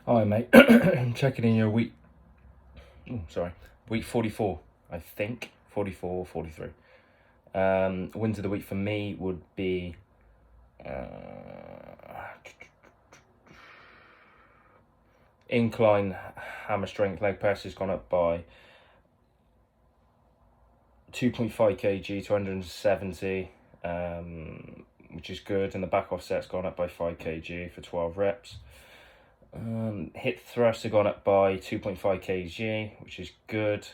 Hi, mate. Checking in your week. Oh, sorry, week 44. I think 44 or 43. Wins of the week for me would be incline hammer strength leg press has gone up by 2.5 kg to 170, which is good, and the back offset's gone up by 5 kg for 12 reps. Hip thrusts have gone up by 2.5 kg, which is good.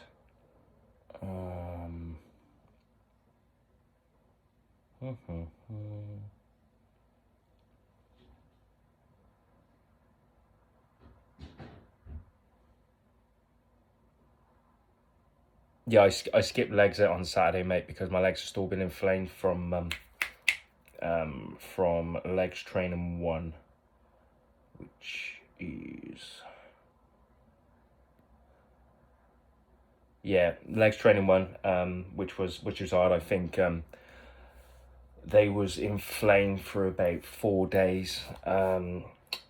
Yeah, I skipped legs out on Saturday, mate, because my legs have still been inflamed from legs training 1, which is legs training 1, which was hard. I think they was inflamed for about 4 days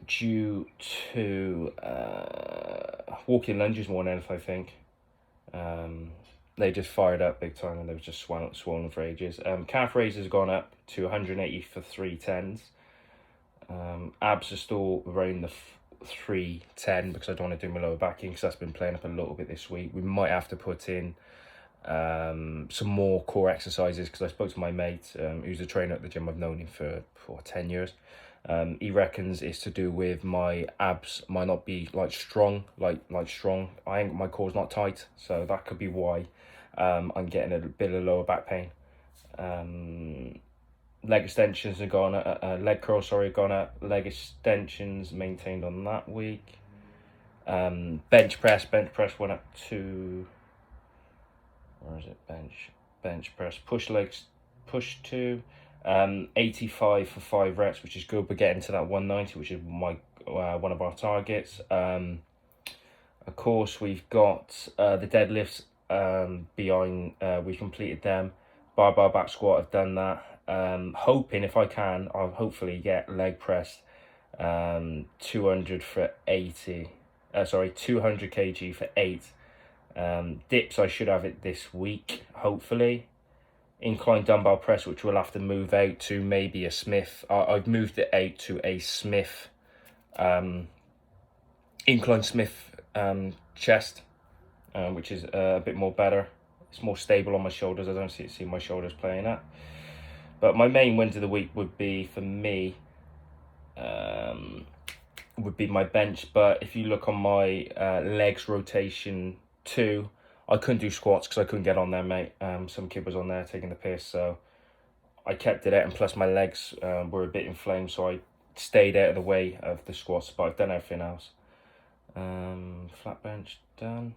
due to walking lunges more than anything, I think. They just fired up big time, and they were just swollen for ages. Calf raises have gone up to 180 for 310s. Abs are still around the 310 because I don't want to do my lower back in, because that's been playing up a little bit this week. We might have to put in some more core exercises, because I spoke to my mate who's a trainer at the gym. I've known him for 10 years. He reckons it's to do with my abs might not be strong. My core's not tight, so that could be why I'm getting a bit of lower back pain. Leg extensions have gone up, leg curls gone up. Leg extensions maintained on that week. Bench press went up to, where is it? Bench press, push 2, 85 for 5 reps, which is good. We're getting to that 190, which is my one of our targets. Of course, we've got the deadlifts behind. We completed them. Barbell back squat, I've done that. Hoping, if I can, I'll hopefully get leg press 200 for 80. 200 kg for 8. Dips, I should have it this week, hopefully. Incline dumbbell press, which we'll have to move out to maybe a Smith. I've moved it out to a Smith, incline Smith chest, which is a bit more better. It's more stable on my shoulders. I don't see my shoulders playing up. But my main wins of the week would be, for me, would be my bench. But if you look on my legs rotation 2, I couldn't do squats because I couldn't get on there, mate. Some kid was on there taking the piss, so I kept it out, and plus my legs were a bit inflamed, so I stayed out of the way of the squats, but I've done everything else. Flat bench done.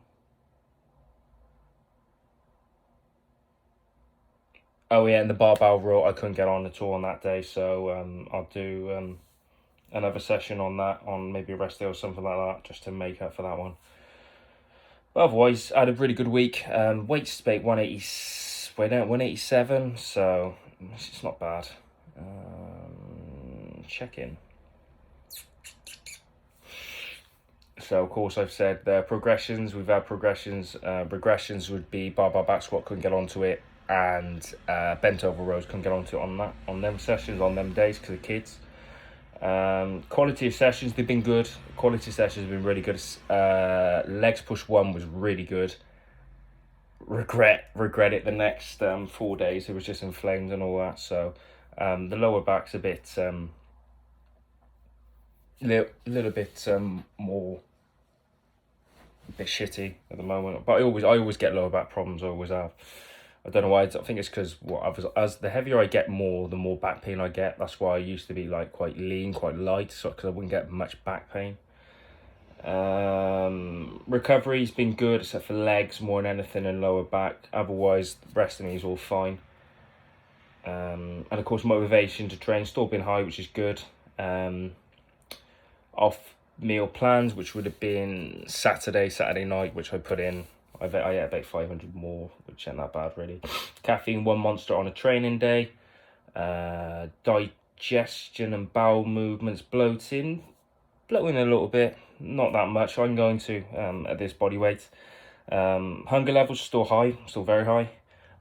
Oh yeah, and the barbell row I couldn't get on at all on that day, so I'll do another session on that on maybe a rest day or something like that, just to make up for that one. But otherwise, I had a really good week. Weights about 187, so it's not bad. Check in. So of course I've said there progressions. We've had progressions. Regressions would be barbell back squat, couldn't get onto it, and bent over rows, couldn't get onto it on them sessions, on them days, because of kids. Quality of sessions, they've been good. Quality of sessions have been really good. Legs push 1 was really good. Regret it the next 4 days. It was just inflamed and all that. So the lower back's a bit little bit more, a bit shitty at the moment. But I always get lower back problems. I always have. I don't know why. I think it's because as the heavier I get, the more back pain I get. That's why I used to be quite lean, quite light, so because I wouldn't get much back pain. Recovery's been good, except for legs more than anything, and lower back. Otherwise, the rest of me is all fine. And of course, motivation to train still been high, which is good. Off meal plans, which would have been Saturday night, which I put in. I ate about 500 more, which ain't that bad really. Caffeine 1 monster on a training day. Digestion and bowel movements, bloating bloating a little bit, not that much. I'm going to at this body weight. Hunger levels still high, still very high.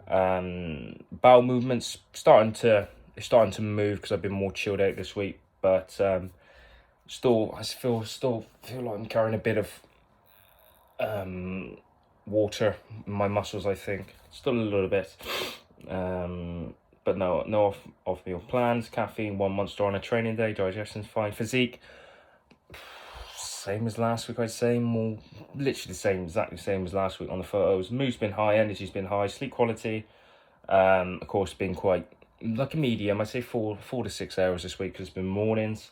Bowel movements starting to move because I've been more chilled out this week, but I feel like I'm carrying a bit of water in my muscles. I think still a little bit, but no off meal plans. Caffeine, 1 Monster on a training day. Digestion's fine. Physique, same as last week. I'd say more, literally exactly the same as last week on the photos. Mood's been high, energy's been high, sleep quality, of course, been quite like a medium. I'd say 4 to 6 hours this week because it's been mornings.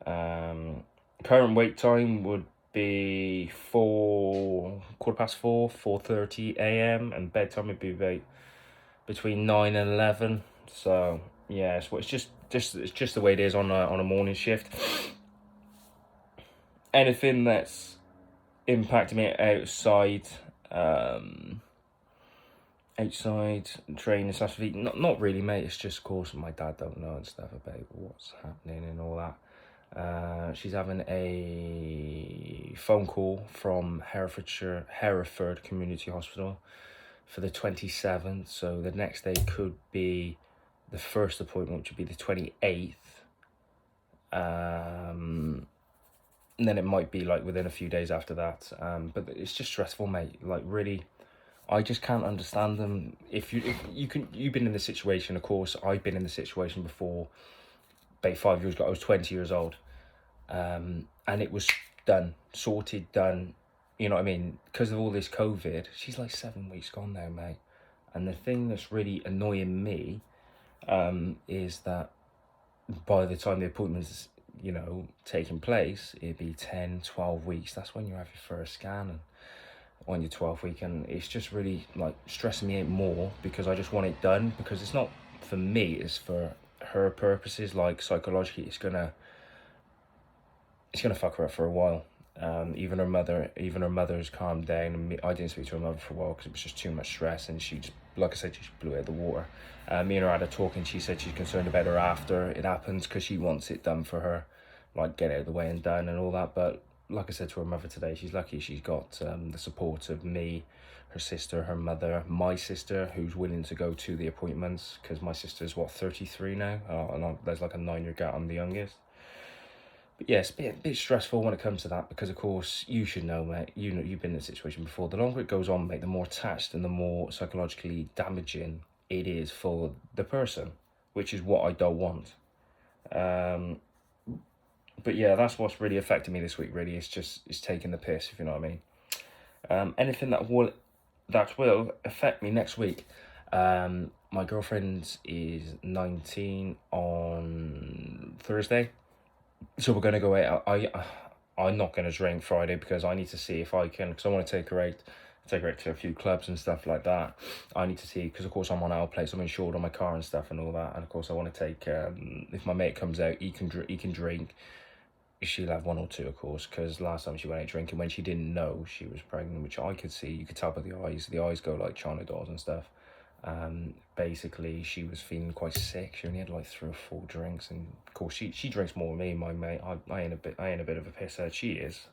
Current wake time would be 4:15, 4:30 a.m. and bedtime would be about between 9 and 11. So yeah, it's just the way it is on a morning shift. Anything that's impacting me outside training slash not really, mate. It's just, of course, my dad don't know and stuff about what's happening and all that. She's having a phone call from Hereford Community Hospital for the 27th. So the next day could be the first appointment, which would be the 28th. And then it might be like within a few days after that. But it's just stressful, mate. Like, really, I just can't understand them. You've been in the situation, of course. I've been in the situation before. About 5 years ago, I was 20 years old. And it was sorted, done, you know what I mean? Because of all this COVID, she's like 7 weeks gone now, mate. And the thing that's really annoying me is that by the time the appointment's, taking place, it'd be 10, 12 weeks. That's when you have your first scan and on your 12th week. And it's just really like stressing me out more because I just want it done, because it's not for me, it's for her purposes. Like, psychologically, it's gonna fuck her up for a while. Even her mother's calmed down, and I didn't speak to her mother for a while because it was just too much stress, and she just, like I said, she just blew it out of the water. Me and her had a talk, and she said she's concerned about her after it happens because she wants it done for her, like get out of the way and done and all that. But like I said to her mother today, she's lucky she's got the support of me, her sister, her mother, my sister, who's willing to go to the appointments, because my sister's 33 now, and there's like a 9-year gap. I'm the youngest. But yeah, it's a bit stressful when it comes to that, because of course you should know, mate. You've been in a situation before. The longer it goes on, mate, the more attached and the more psychologically damaging it is for the person, which is what I don't want. But yeah, that's what's really affected me this week. Really, it's taking the piss, if you know what I mean. Anything that will affect me next week. My girlfriend is 19 on Thursday. So we're going to go out. I'm not going to drink Friday because I need to see if I can, because I want to take her out to a few clubs and stuff like that. I need to see, because of course I'm on our place, I'm insured on my car and stuff and all that. And of course I want to take, if my mate comes out, he can drink. She'll have one or two, of course, because last time she went out drinking when she didn't know she was pregnant, which I could see. You could tell by the eyes go like China dolls and stuff. Basically she was feeling quite sick. She only had like 3 or 4 drinks, and of course she drinks more than me, my mate. I ain't a bit of a pisser. She is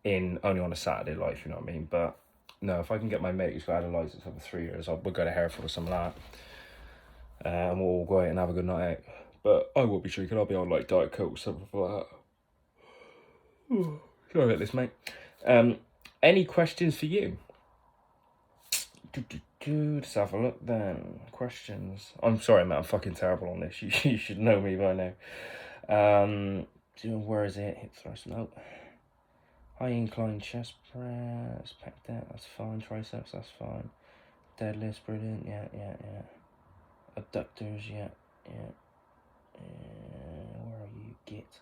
only on a Saturday, like, you know what I mean. But no, if I can get my mate who's had a license over 3 years, we'll go to Hereford or something like that, and we'll go out and have a good night out. But I won't be drinking. I'll be on like Diet Coke or something like that. Sorry about this, mate. Any questions for you? Let's have a look then. Questions. I'm sorry, mate. I'm fucking terrible on this. You should know me by now. Where is it? Hip thrust. Nope. High incline chest press. Pec deck. That's fine. Triceps. That's fine. Deadlifts. Brilliant. Yeah. Abductors. Yeah. Where are you? Git.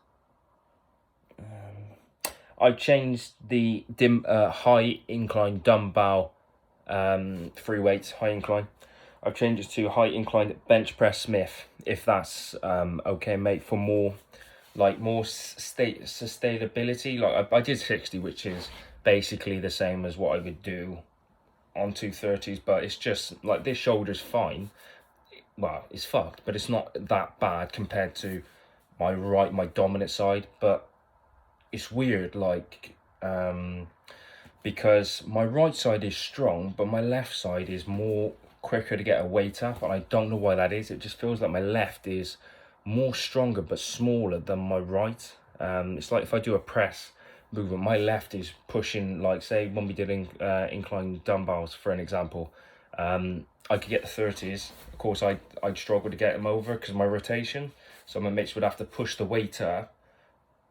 I changed the high incline dumbbell free weights, high incline. I've changed it to high incline bench press Smith, if that's okay, mate, for more sustainability. Like I did 60, which is basically the same as what I would do on 230s, but it's just like this shoulder's fine. Well, it's fucked, but it's not that bad compared to my dominant side. But it's weird, like, because my right side is strong, but my left side is more quicker to get a weight up, and I don't know why that is. It just feels like my left is more stronger but smaller than my right. It's like if I do a press movement, my left is pushing, like say when we did incline dumbbells for an example, I could get the 30s. Of course, I'd struggle to get them over because of my rotation. So my mates would have to push the weight up.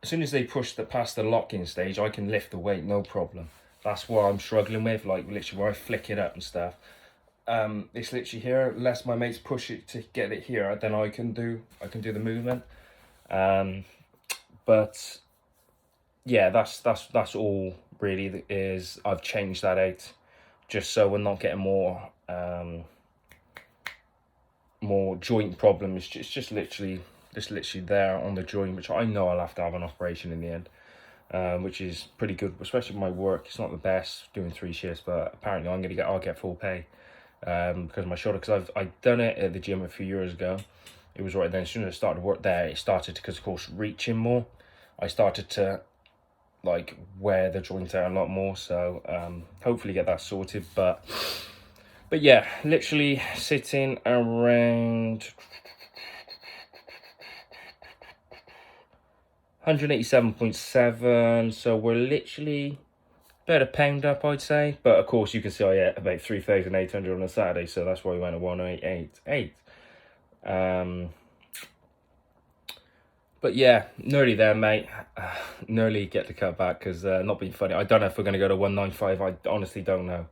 As soon as they push past the lock-in stage, I can lift the weight, no problem. That's what I'm struggling with, like literally where I flick it up and stuff. It's literally here, unless my mates push it to get it here, then I can do the movement. But yeah, that's all really is. I've changed that out just so we're not getting more joint problems. It's just literally there on the joint, which I know I'll have to have an operation in the end, which is pretty good, especially with my work. It's not the best doing 3 shifts, but apparently I'll get full pay because of my shoulder. Because I've done it at the gym a few years ago. It was right then. As soon as I started work there, it started to, because of course reaching more, I started to like wear the joint out a lot more. So hopefully get that sorted. But yeah, literally sitting around 187.7, so we're literally about a pound up, I'd say. But of course you can see I ate about 3,800 on a Saturday, so that's why we went at 188. But yeah, nearly there, mate. Nearly get to cut back, because not being funny, I don't know if we're going to go to 195. I honestly don't know.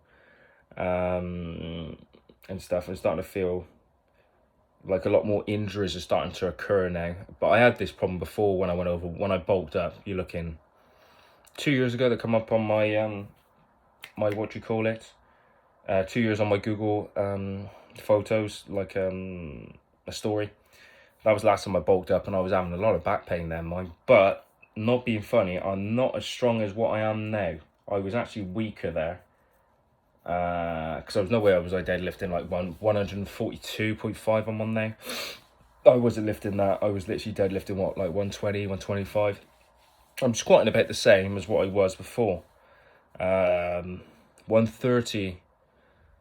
And stuff. I'm starting to feel like a lot more injuries are starting to occur now. But I had this problem before when I bulked up. You're looking 2 years ago, that come up on my my what do you call it? 2 years on my Google photos, like a story. That was the last time I bulked up, and I was having a lot of back pain then, mind. But not being funny, I'm not as strong as what I am now. I was actually weaker there. Because there was no way I was deadlifting like 142.5 I'm on now. I wasn't lifting that. I was literally deadlifting what, like 120, 125. I'm squatting about the same as what I was before. 130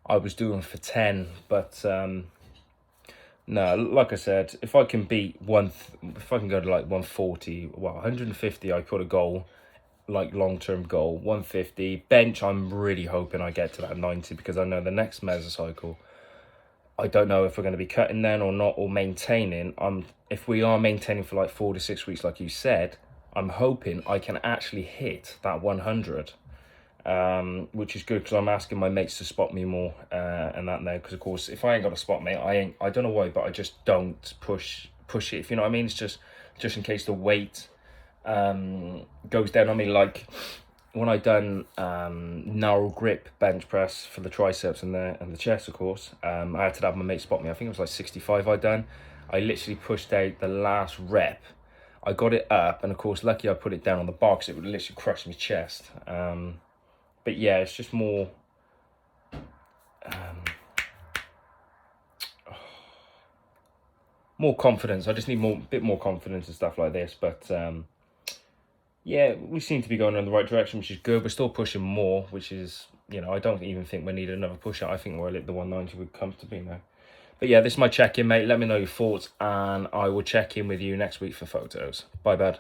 I was doing for 10, but no, like I said, if I can beat if I can go to like 140, well, 150, I put a goal, like long-term goal. 150 bench, I'm really hoping I get to that 90, because I know the next mesocycle, I don't know if we're going to be cutting then or not, or maintaining. If we are maintaining for like 4 to 6 weeks, like you said, I'm hoping I can actually hit that 100. Which is good, because I'm asking my mates to spot me more and that now, because of course if I ain't got a spot mate, I don't know why, but I just don't push it, if you know what I mean. It's just in case the weight goes down on me. Like when I done narrow grip bench press for the triceps and the chest, of course, I had to have my mate spot me. I think it was like 65 I done. I literally pushed out the last rep, I got it up, and of course lucky I put it down on the bar, because it would literally crush my chest. But yeah, it's just more more confidence. I just need bit more confidence and stuff like this. But yeah, we seem to be going in the right direction, which is good. We're still pushing more, which is, you know, I don't even think we need another push out. I think we're at the 190 we're comfortably now. But yeah, this is my check-in, mate. Let me know your thoughts, and I will check in with you next week for photos. Bye, bud.